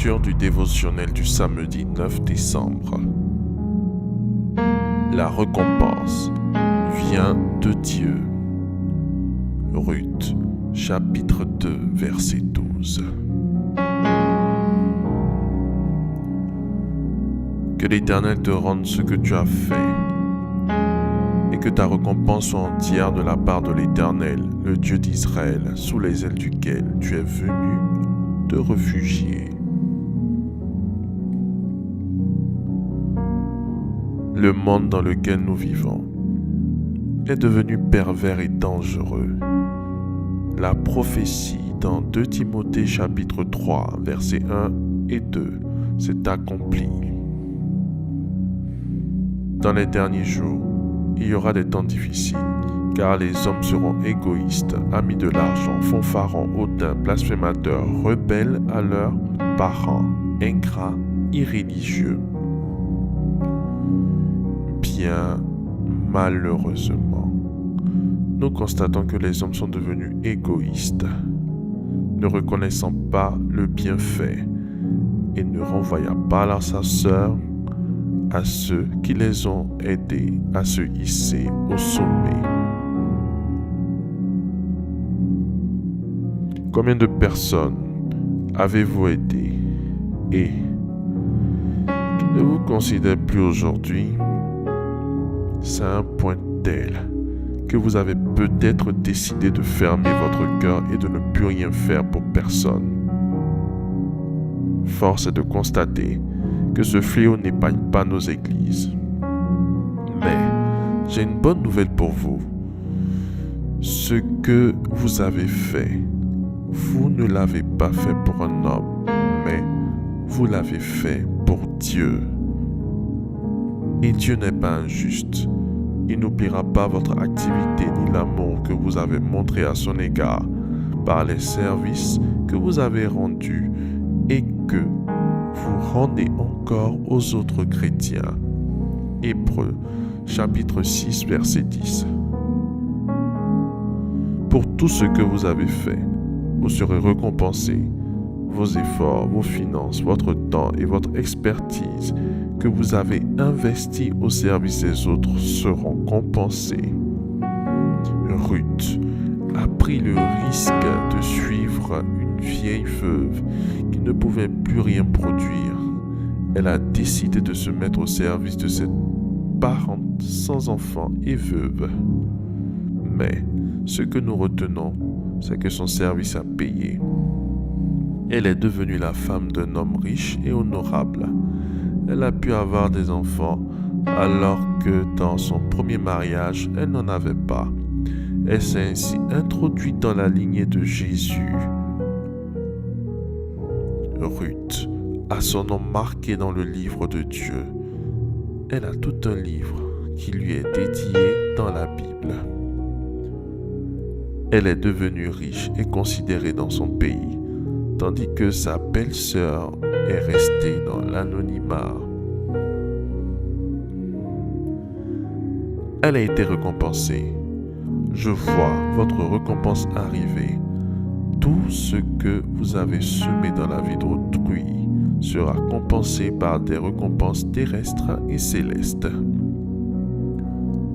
Lecture du dévotionnel du samedi 9 décembre. La récompense vient de Dieu. Ruth, chapitre 2, verset 12. Que l'Éternel te rende ce que tu as fait, et que ta récompense soit entière de la part de l'Éternel, le Dieu d'Israël, sous les ailes duquel tu es venu te réfugier. Le monde dans lequel nous vivons est devenu pervers et dangereux. La prophétie dans 2 Timothée chapitre 3, versets 1 et 2 s'est accomplie. Dans les derniers jours, il y aura des temps difficiles, car les hommes seront égoïstes, amis de l'argent, fanfarons, hautains, blasphémateurs, rebelles à leurs parents, ingrats, irréligieux. Bien malheureusement, nous constatons que les hommes sont devenus égoïstes, ne reconnaissant pas le bienfait et ne renvoyant pas leur sœur à ceux qui les ont aidés à se hisser au sommet. Combien de personnes avez-vous aidé et qui ne vous considèrent plus aujourd'hui? C'est un point tel que vous avez peut-être décidé de fermer votre cœur et de ne plus rien faire pour personne. Force est de constater que ce fléau n'épargne pas nos églises. Mais j'ai une bonne nouvelle pour vous. Ce que vous avez fait, vous ne l'avez pas fait pour un homme, mais vous l'avez fait pour Dieu. Et Dieu n'est pas injuste. Il n'oubliera pas votre activité ni l'amour que vous avez montré à son égard par les services que vous avez rendus et que vous rendez encore aux autres chrétiens. Hébreux, chapitre 6, verset 10. Pour tout ce que vous avez fait, vous serez récompensés. Vos efforts, vos finances, votre temps et votre expertise que vous avez investis au service des autres seront compensés. Ruth a pris le risque de suivre une vieille veuve qui ne pouvait plus rien produire. Elle a décidé de se mettre au service de cette parente sans enfant et veuve. Mais ce que nous retenons, c'est que son service a payé. Elle est devenue la femme d'un homme riche et honorable. Elle a pu avoir des enfants alors que dans son premier mariage, elle n'en avait pas. Elle s'est ainsi introduite dans la lignée de Jésus. Ruth a son nom marqué dans le livre de Dieu. Elle a tout un livre qui lui est dédié dans la Bible. Elle est devenue riche et considérée dans son pays, tandis que sa belle-sœur est restée dans l'anonymat. Elle a été récompensée. Je vois votre récompense arriver. Tout ce que vous avez semé dans la vie d'autrui sera compensé par des récompenses terrestres et célestes.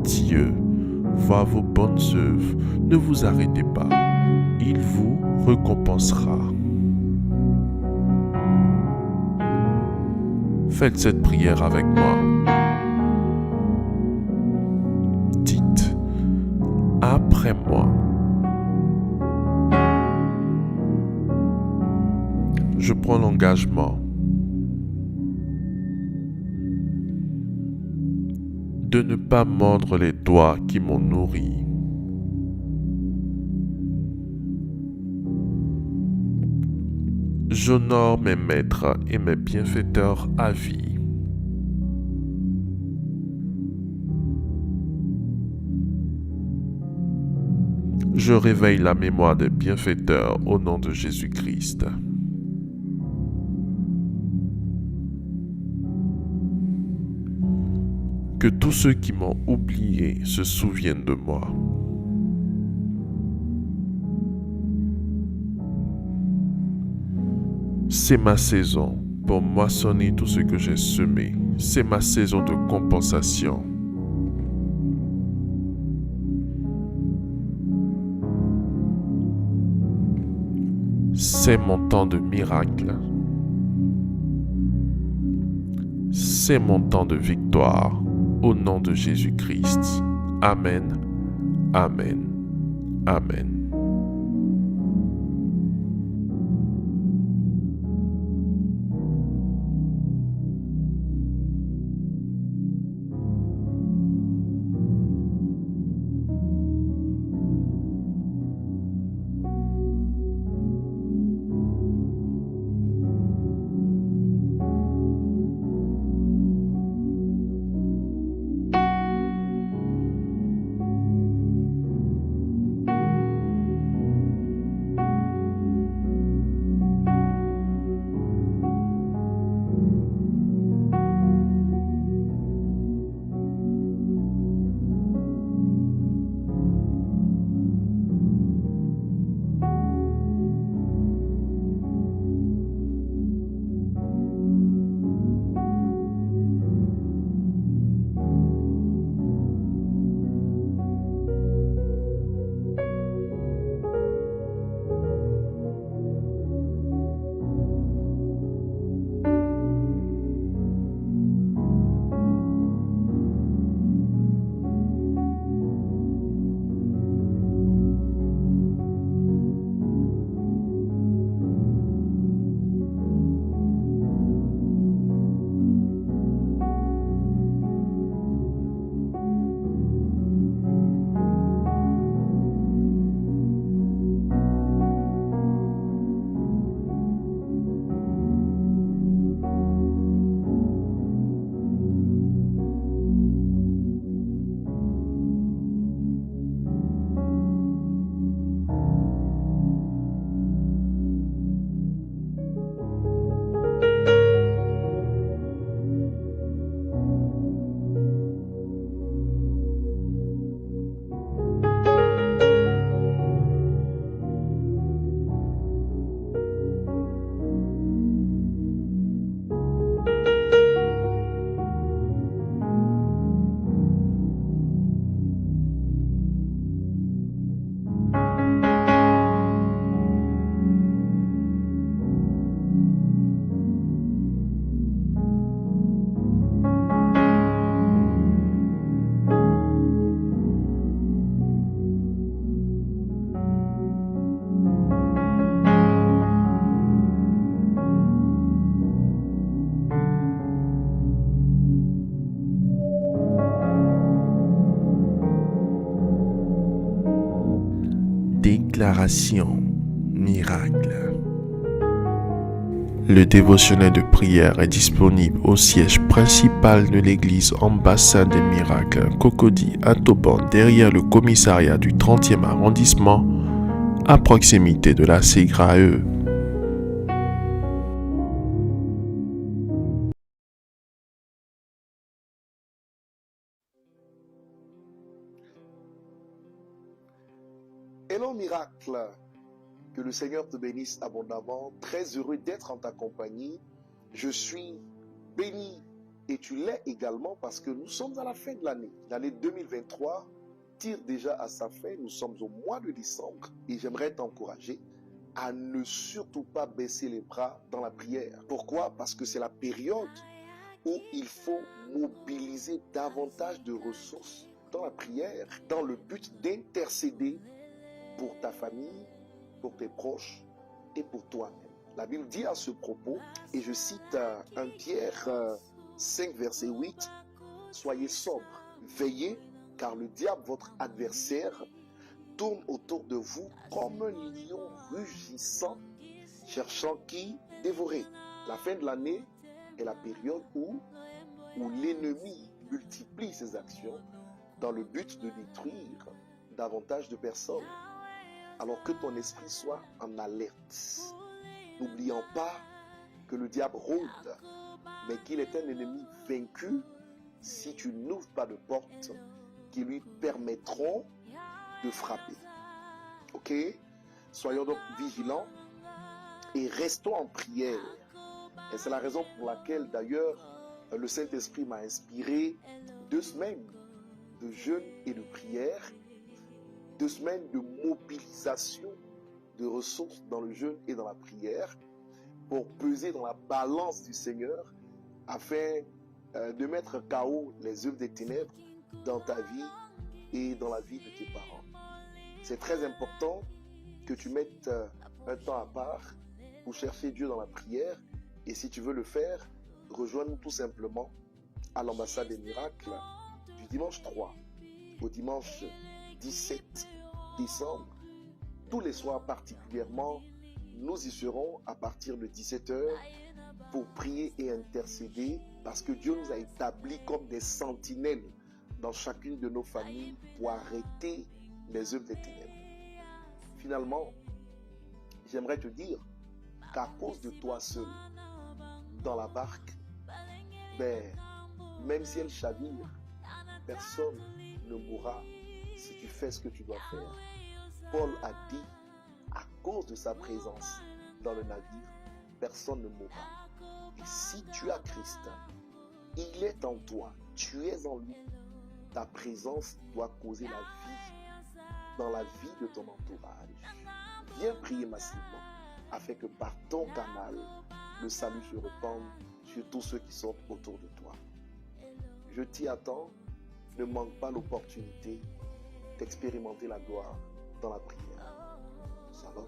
Dieu voit vos bonnes œuvres. Ne vous arrêtez pas. Il vous récompensera. Faites cette prière avec moi. Dites, après moi. Je prends l'engagement de ne pas mordre les doigts qui m'ont nourri. J'honore mes maîtres et mes bienfaiteurs à vie. Je réveille la mémoire des bienfaiteurs au nom de Jésus-Christ. Que tous ceux qui m'ont oublié se souviennent de moi. C'est ma saison pour moissonner tout ce que j'ai semé. C'est ma saison de compensation. C'est mon temps de miracle. C'est mon temps de victoire. Au nom de Jésus-Christ. Amen. Amen. Amen. Déclaration miracle. Le dévotionnel de prière est disponible au siège principal de l'église Ambassade des Miracles, Cocody à Toban, derrière le commissariat du 30e arrondissement, à proximité de la CGRAE. Hello miracle, que le Seigneur te bénisse abondamment, très heureux d'être en ta compagnie. Je suis béni et tu l'es également parce que nous sommes à la fin de l'année. L'année 2023 tire déjà à sa fin, nous sommes au mois de décembre et j'aimerais t'encourager à ne surtout pas baisser les bras dans la prière. Pourquoi? Parce que c'est la période où il faut mobiliser davantage de ressources dans la prière, dans le but d'intercéder pour ta famille, pour tes proches et pour toi-même. La Bible dit à ce propos, et je cite 1 Pierre 5, verset 8, « Soyez sobres, veillez, car le diable, votre adversaire, tourne autour de vous comme un lion rugissant, cherchant qui dévorer. » La fin de l'année est la période où l'ennemi multiplie ses actions dans le but de détruire davantage de personnes. Alors que ton esprit soit en alerte, n'oubliant pas que le diable rôde, mais qu'il est un ennemi vaincu si tu n'ouvres pas de portes qui lui permettront de frapper. Ok? Soyons donc vigilants et restons en prière. Et c'est la raison pour laquelle d'ailleurs le Saint-Esprit m'a inspiré 2 semaines de jeûne et de prière, 2 semaines de mobilisation de ressources dans le jeûne et dans la prière pour peser dans la balance du Seigneur afin de mettre KO les œuvres des ténèbres dans ta vie et dans la vie de tes parents. C'est très important que tu mettes un temps à part pour chercher Dieu dans la prière. Et si tu veux le faire, rejoins-nous tout simplement à l'ambassade des miracles du dimanche 3 au dimanche 17 décembre. Tous les soirs particulièrement, nous y serons à partir de 17h pour prier et intercéder parce que Dieu nous a établis comme des sentinelles dans chacune de nos familles pour arrêter les œuvres des ténèbres. Finalement, j'aimerais te dire qu'à cause de toi seul, dans la barque, même si elle chavire, personne ne mourra si tu fais ce que tu dois faire. Paul a dit, à cause de sa présence dans le navire, personne ne mourra. Et si tu as Christ, il est en toi, tu es en lui. Ta présence doit causer la vie dans la vie de ton entourage. Viens prier massivement afin que par ton canal, le salut se répande sur tous ceux qui sont autour de toi. Je t'y attends, ne manque pas l'opportunité d'expérimenter la gloire dans la prière. Salut.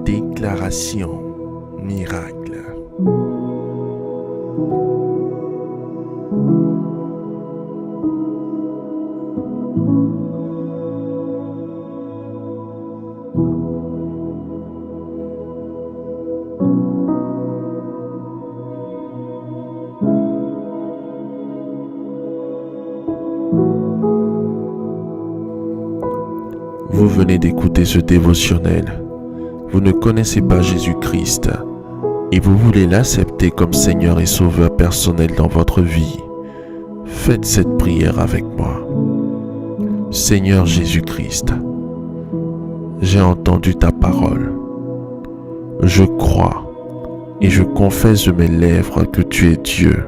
Déclaration miracle. Vous venez d'écouter ce dévotionnel. Vous ne connaissez pas Jésus-Christ et vous voulez l'accepter comme Seigneur et Sauveur personnel dans votre vie. Faites cette prière avec moi. Seigneur Jésus-Christ, j'ai entendu ta parole. Je crois et je confesse de mes lèvres que tu es Dieu.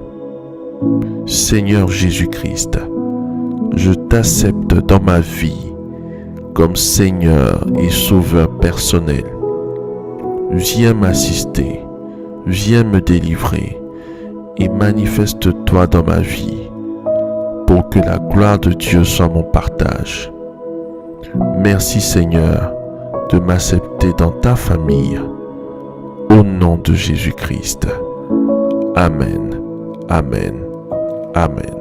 Seigneur Jésus-Christ, je t'accepte dans ma vie comme Seigneur et Sauveur personnel. Viens m'assister, viens me délivrer et manifeste-toi dans ma vie pour que la gloire de Dieu soit mon partage. Merci Seigneur de m'accepter dans ta famille. Au nom de Jésus-Christ. Amen. Amen. Amen.